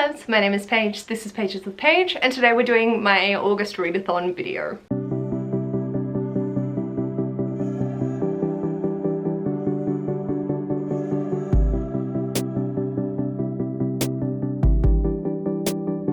loves, my name is Paige, this is Pages with Paige, and today we're doing my August readathon video.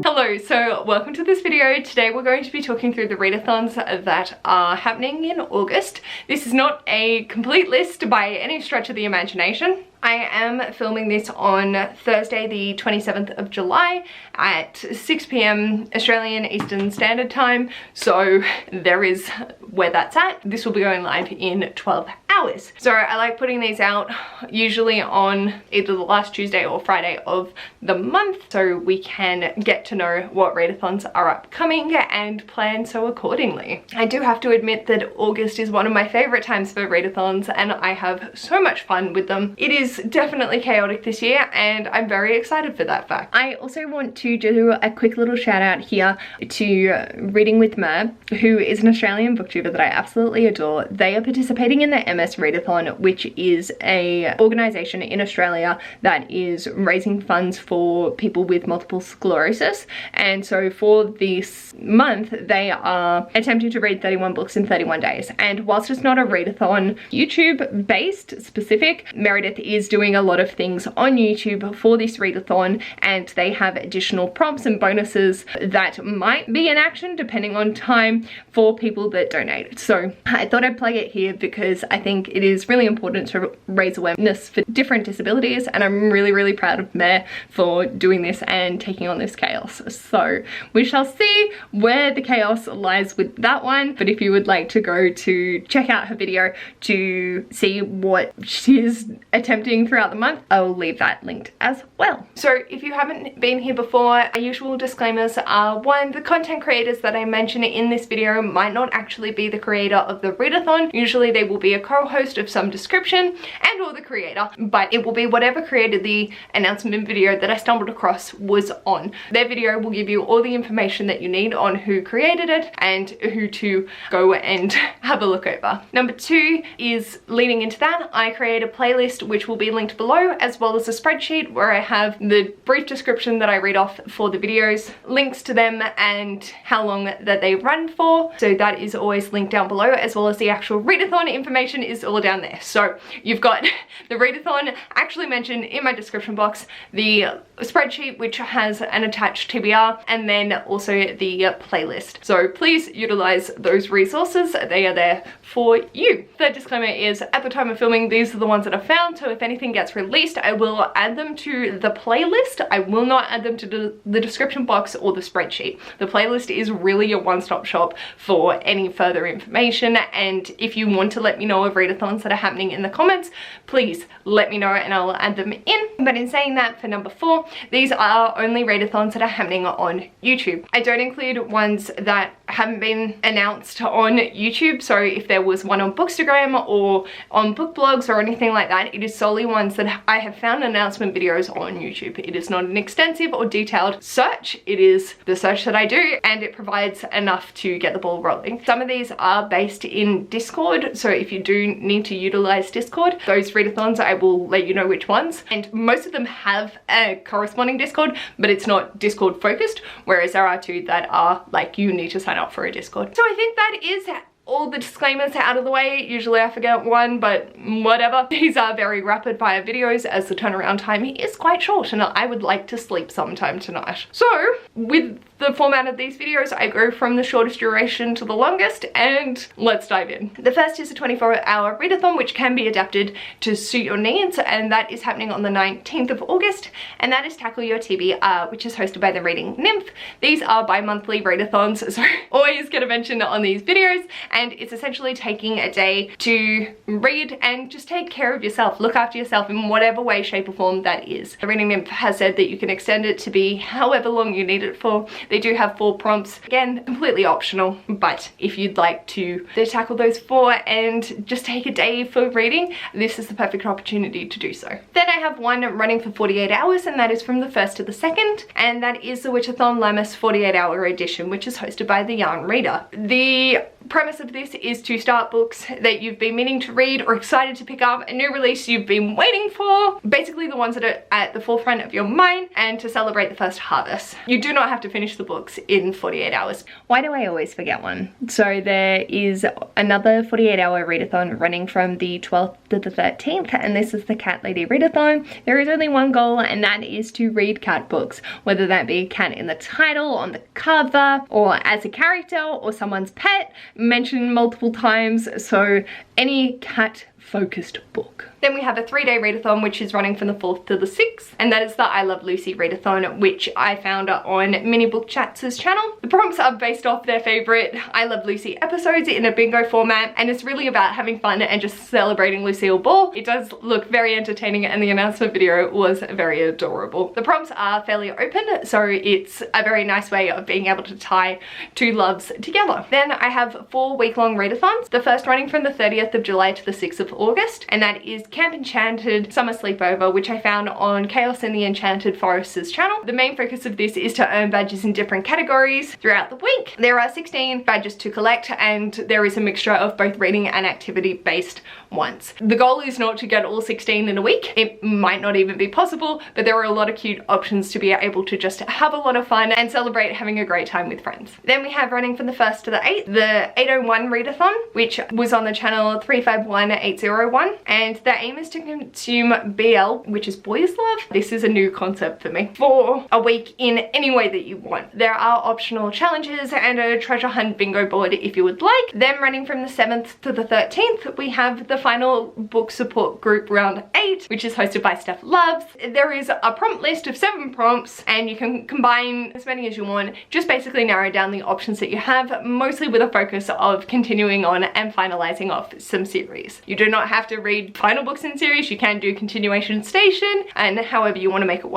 Hello, so welcome to this video. Today we're going to be talking through the readathons that are happening in August. This is not a complete list by any stretch of the imagination. I am filming this on Thursday the 27th of July at 6 p.m. Australian Eastern Standard Time, so there is where that's at. This will be going live in 12 hours. So I like putting these out usually on either the last Tuesday or Friday of the month so we can get to know what readathons are upcoming and plan so accordingly. I do have to admit that August is one of my favorite times for readathons and I have so much fun with them. It is definitely chaotic this year and I'm very excited for that fact. I also want to do a quick little shout out here to Reading with Mer, who is an Australian booktuber that I absolutely adore. They are participating in the MS Readathon, which is a organisation in Australia that is raising funds for people with multiple sclerosis, and so for this month they are attempting to read 31 books in 31 days. And whilst it's not a readathon YouTube based specific, Meredith is doing a lot of things on YouTube for this readathon, and they have additional prompts and bonuses that might be in action depending on time for people that donate. So I thought I'd plug it here because I think it is really important to raise awareness for different disabilities, and I'm really proud of Mare for doing this and taking on this chaos. So we shall see where the chaos lies with that one, but if you would like to go to check out her video to see what she is attempting throughout the month, I will leave that linked as well. So if you haven't been here before, our usual disclaimers are: one, the content creators that I mention in this video might not actually be the creator of the readathon. Usually they will be a co-host of some description and or the creator, but it will be whatever created the announcement video that I stumbled across was on. Their video will give you all the information that you need on who created it and who to go and have a look over. Number two is, leading into that, I create a playlist which will be linked below, as well as a spreadsheet where I have the brief description that I read off for the videos, links to them and how long that they run for. So that is always linked down below, as well as the actual readathon information is all down there. So you've got the readathon actually mentioned in my description box, the spreadsheet which has an attached TBR, and then also the playlist. So please utilize those resources, they are there for you. Third disclaimer is, at the time of filming, these are the ones that I found, so if anything gets released I will add them to the playlist. I will not add them to the description box or the spreadsheet. The playlist is really a one-stop shop for any further information, and if you want to let me know of readathons that are happening in the comments, please let me know and I'll add them in. But in saying that, for number four, these are only readathons that are happening on YouTube. I don't include ones that haven't been announced on YouTube, so if there was one on Bookstagram or on book blogs or anything like that, it is solely ones that I have found announcement videos on YouTube. It is not an extensive or detailed search, it is the search that I do, and it provides enough to get the ball rolling. Some of these are based in Discord, so if you do need to utilize Discord, those readathons I will let you know which ones, and most of them have a corresponding Discord, but it's not Discord focused, whereas there are two that are like, you need to sign up for a Discord. So I think that is all the disclaimers out of the way. Usually I forget one, but whatever. These are very rapid fire videos as the turnaround time is quite short and I would like to sleep sometime tonight. So with the format of these videos, I go from the shortest duration to the longest, and let's dive in. The first is a 24-hour readathon which can be adapted to suit your needs, and that is happening on the 19th of August, and that is Tackle Your TBR, which is hosted by the Reading Nymph. These are bi-monthly readathons, so always get a mention on these videos, and it's essentially taking a day to read and just take care of yourself, look after yourself in whatever way, shape or form that is. The Reading Nymph has said that you can extend it to be however long you need it for. They do have 4 prompts. Again, completely optional, but if you'd like to tackle those 4 and just take a day for reading, this is the perfect opportunity to do so. Then I have one running for 48 hours, and that is from the 1st to the 2nd, and that is the Readathon Lammas 48-hour edition, which is hosted by the Yarn Reader. The premise of this is to start books that you've been meaning to read or excited to pick up, a new release you've been waiting for, basically the ones that are at the forefront of your mind, and to celebrate the first harvest. You do not have to finish the books in 48 hours. Why do I always forget one? So there is another 48-hour readathon running from the 12th to the 13th, and this is the Cat Lady Readathon. There is only one goal, and that is to read cat books, whether that be cat in the title, on the cover, or as a character, or someone's pet, mentioned multiple times, so any cat focused book. Then we have a 3-day readathon, which is running from the 4th to the 6th, and that is the I Love Lucy readathon, which I found on Mini Book Chats' channel. The prompts are based off their favorite I Love Lucy episodes in a bingo format, and it's really about having fun and just celebrating Lucille Ball. It does look very entertaining, and the announcement video was very adorable. The prompts are fairly open, so it's a very nice way of being able to tie 2 loves together. Then I have 4 week-long readathons, the first running from the 30th of July to the 6th of August, and that is Camp Enchanted Summer Sleepover, which I found on Chaos in the Enchanted Forest's channel. The main focus of this is to earn badges in different categories throughout the week. There are 16 badges to collect, and there is a mixture of both reading and activity based ones. The goal is not to get all 16 in a week. It might not even be possible, but there are a lot of cute options to be able to just have a lot of fun and celebrate having a great time with friends. Then we have running from the 1st to the 8th, the 801 readathon, which was on the channel 351801, and the aim is to consume BL, which is boys love. This is a new concept for me, for a week in any way that you want. There are optional challenges and a treasure hunt bingo board if you would like. Then running from the 7th to the 13th, we have the final book support group round 8, which is hosted by Steph Loves. There is a prompt list of 7 prompts, and you can combine as many as you want. Just basically narrow down the options that you have, mostly with a focus of continuing on and finalizing off some series. You do not have to read final books in series. You can do continuation station, and however you want to make it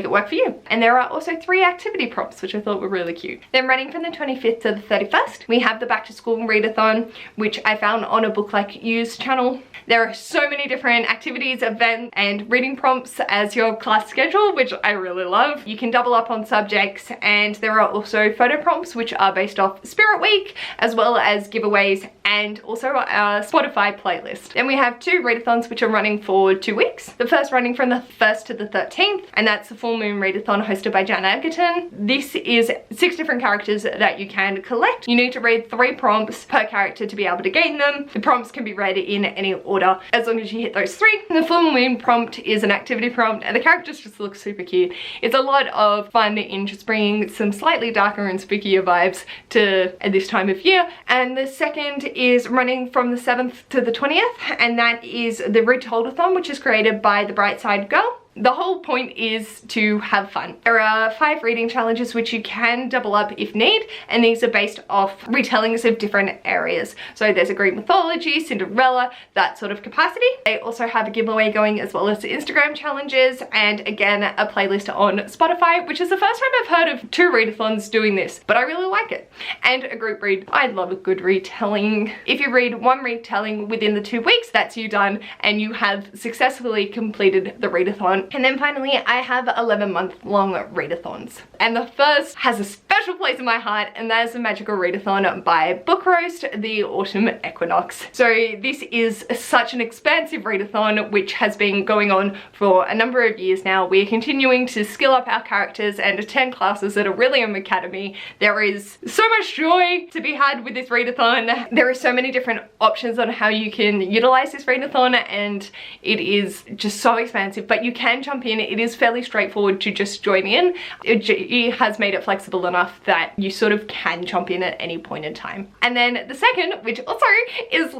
work for you. And there are also 3 activity prompts, which I thought were really cute. Then running from the 25th to the 31st, we have the Back to School readathon, which I found on a Book Like You's channel. There are so many different activities, events, and reading prompts as your class schedule, which I really love. You can double up on subjects, and there are also photo prompts, which are based off Spirit Week, as well as giveaways, and also a Spotify playlist. Then we have 2 readathons, which are running for 2 weeks. The first running from the 1st to the 13th, and that's the Full Moon readathon hosted by Jan Egerton. This is 6 different characters that you can collect. You need to read 3 prompts per character to be able to gain them. The prompts can be read in any order as long as you hit those 3. The Full Moon prompt is an activity prompt, and the characters just look super cute. It's a lot of fun in just bringing some slightly darker and spookier vibes to this time of year. And the second is running from the 7th to the 20th, and that is the Readathon, which is created by the Brightside Girl. The whole point is to have fun. There are 5 reading challenges which you can double up if need, and these are based off retellings of different areas. So there's a Greek mythology, Cinderella, that sort of capacity. They also have a giveaway going, as well as Instagram challenges, and again a playlist on Spotify, which is the first time I've heard of 2 readathons doing this, but I really like it. And a group read. I love a good retelling. If you read 1 retelling within the 2 weeks, that's you done, and you have successfully completed the readathon. And then finally, I have 11-month-long readathons. And the first has a special place in my heart, and that is the Magical Readathon by Book Roast, the Autumn Equinox. So this is such an expansive readathon, which has been going on for a number of years now. We are continuing to skill up our characters and attend classes at Aurelium Academy. There is so much joy to be had with this readathon. There are so many different options on how you can utilize this readathon, and it is just so expansive, but you can jump in. It is fairly straightforward to just join in. It has made it flexible enough that you sort of can jump in at any point in time. And then the second, which also is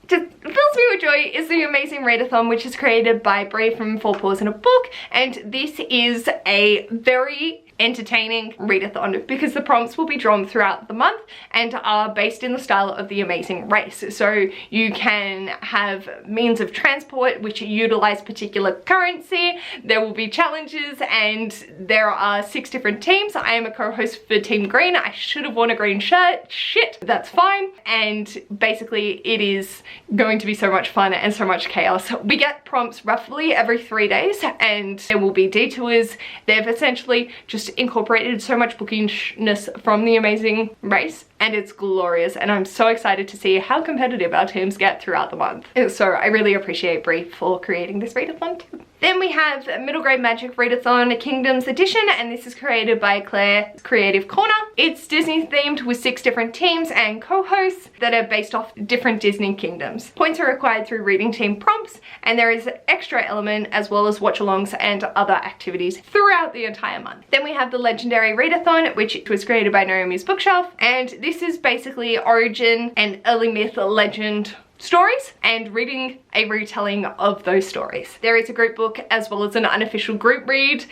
just fills me with joy, is the Amazing Readathon, which is created by Bree from 4 Paws in a Book, and this is a very entertaining readathon because the prompts will be drawn throughout the month and are based in the style of The Amazing Race. So you can have means of transport which utilize particular currency. There will be challenges, and there are 6 different teams. I am a co-host for Team Green. I should have worn a green shirt. Shit, that's fine. And basically it is going to be so much fun and so much chaos. We get prompts roughly every 3 days, and there will be detours. They've essentially just incorporated so much bookishness from The Amazing Race, and it's glorious, and I'm so excited to see how competitive our teams get throughout the month. So I really appreciate Brie for creating this readathon too. Then we have Middle Grade Magic Readathon Kingdoms Edition, and this is created by Claire's Creative Corner. It's Disney themed with 6 different teams and co-hosts that are based off different Disney kingdoms. Points are required through reading team prompts, and there is an extra element as well as watch-alongs and other activities throughout the entire month. Then we have the Legendary Readathon, which was created by Naomi's Bookshelf, and this is basically origin and early myth legend stories and reading a retelling of those stories. There is a group book as well as an unofficial group read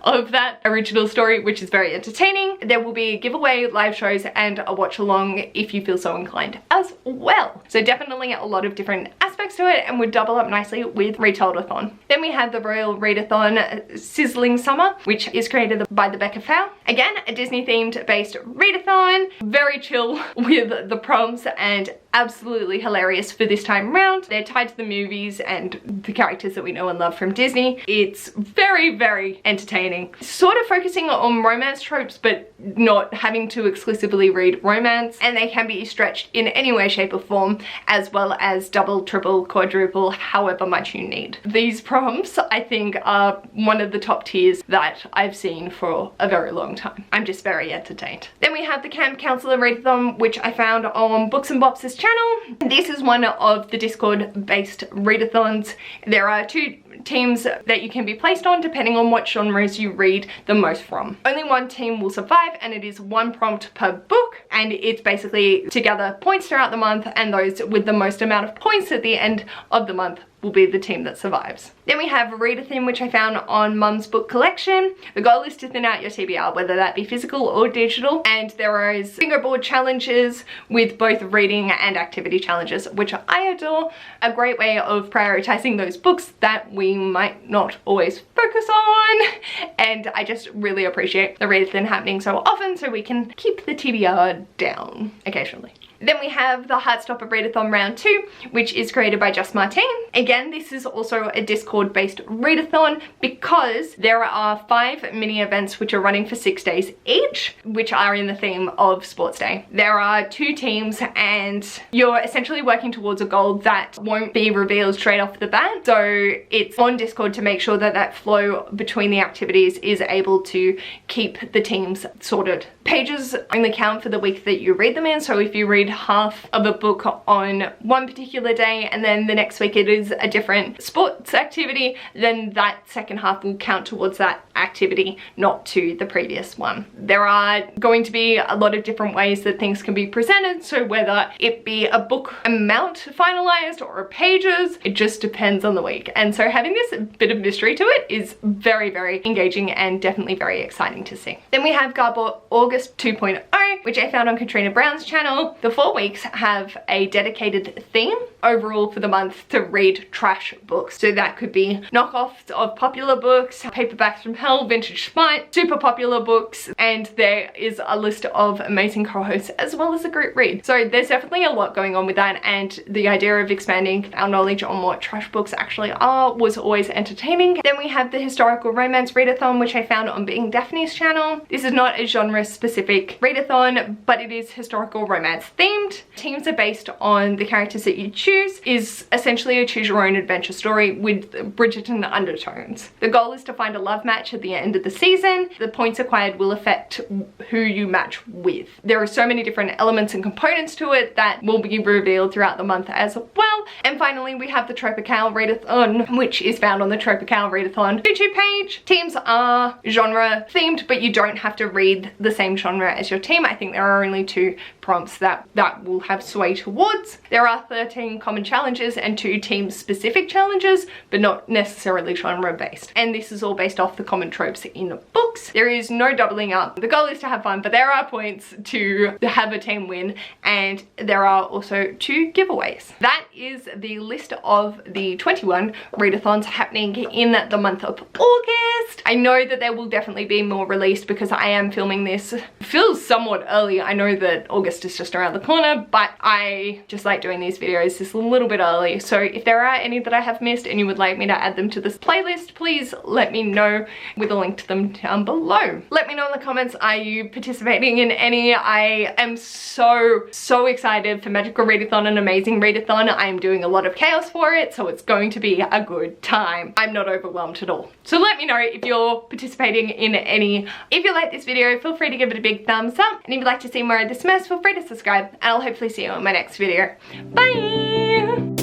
of that original story, which is very entertaining. There will be a giveaway, live shows, and a watch along if you feel so inclined as well. So definitely a lot of different aspects to it, and would double up nicely with Reteldathon. Then we have the Royal Readathon Sizzling Summer, which is created by the Becca Fowl. Again, a Disney themed based readathon, very chill with the prompts and absolutely hilarious for this time around. They're tied to the movies and the characters that we know and love from Disney. It's very, very entertaining. Sort of focusing on romance tropes, but not having to exclusively read romance, and they can be stretched in any way, shape or form, as well as double, triple, quadruple, however much you need. These prompts, I think, are one of the top tiers that I've seen for a very long time. I'm just very entertained. Then we have the Camp Counselor Readathon, which I found on Books and Bops' channel. This is one of the Discord based readathons. There are 2 teams that you can be placed on depending on what genres you read the most from. Only 1 team will survive, and it is 1 prompt per book, and it's basically to gather points throughout the month, and those with the most amount of points at the end of the month will be the team that survives. Then we have a Readathon, which I found on Mum's Book Collection. The goal is to thin out your TBR, whether that be physical or digital, and there is bingo board challenges with both reading and activity challenges, which I adore. A great way of prioritizing those books that we might not always focus on, and I just really appreciate the Readathon happening so often so we can keep the TBR down occasionally. Then we have the Heartstopper Readathon Round 2, which is created by Just Martine. Again, this is also a Discord-based readathon because there are 5 mini events which are running for 6 days each, which are in the theme of Sports Day. There are 2 teams, and you're essentially working towards a goal that won't be revealed straight off the bat. So it's on Discord to make sure that that flow between the activities is able to keep the teams sorted. Pages only count for the week that you read them in, so if you read half of a book on one particular day and then the next week it is a different sports activity, then that second half will count towards that activity, not to the previous one. There are going to be a lot of different ways that things can be presented, so whether it be a book amount finalized or pages, it just depends on the week. And so having this bit of mystery to it is very, very engaging and definitely very exciting to see. Then we have Garbo August 2.0, which I found on Katrina Brown's channel. The 4 weeks have a dedicated theme overall for the month to read trash books. So that could be knockoffs of popular books, paperbacks from hell, vintage smite, super popular books, and there is a list of amazing co-hosts as well as a group read. So there's definitely a lot going on with that, and the idea of expanding our knowledge on what trash books actually are was always entertaining. Then we have the Historical Romance Readathon, which I found on Being Daphne's channel. This is not a genre specific readathon, but it is historical romance themed. Teams are based on the characters that you choose. Is essentially a choose your own adventure story with Bridgerton undertones. The goal is to find a love match at the end of the season. The points acquired will affect who you match with. There are so many different elements and components to it that will be revealed throughout the month as well. And finally, we have the Tropical Readathon, which is found on the Tropical Readathon YouTube page. Teams are genre themed, but you don't have to read the same genre as your team. I think there are only 2 prompts that will have sway towards. There are 13 common challenges and 2 team specific challenges, but not necessarily genre based. And this is all based off the common tropes in the books. books. There is no doubling up. The goal is to have fun, but there are points to have a team win, and there are also 2 giveaways. That is the list of the 21 readathons happening in the month of August. I know that there will definitely be more released because I am filming this. It feels somewhat early. I know that August is just around the corner, but I just like doing these videos just a little bit early. So if there are any that I have missed and you would like me to add them to this playlist, please let me know with a link to them down below. Let me know in the comments, are you participating in any? I am so excited for Magical Readathon and Amazing Readathon. I'm doing a lot of chaos for it, so it's going to be a good time. I'm not overwhelmed at all. So let me know if you're participating in any. If you like this video, feel free to give it a big thumbs up, and if you'd like to see more of this mess, feel free to subscribe, and I'll hopefully see you in my next video. Bye!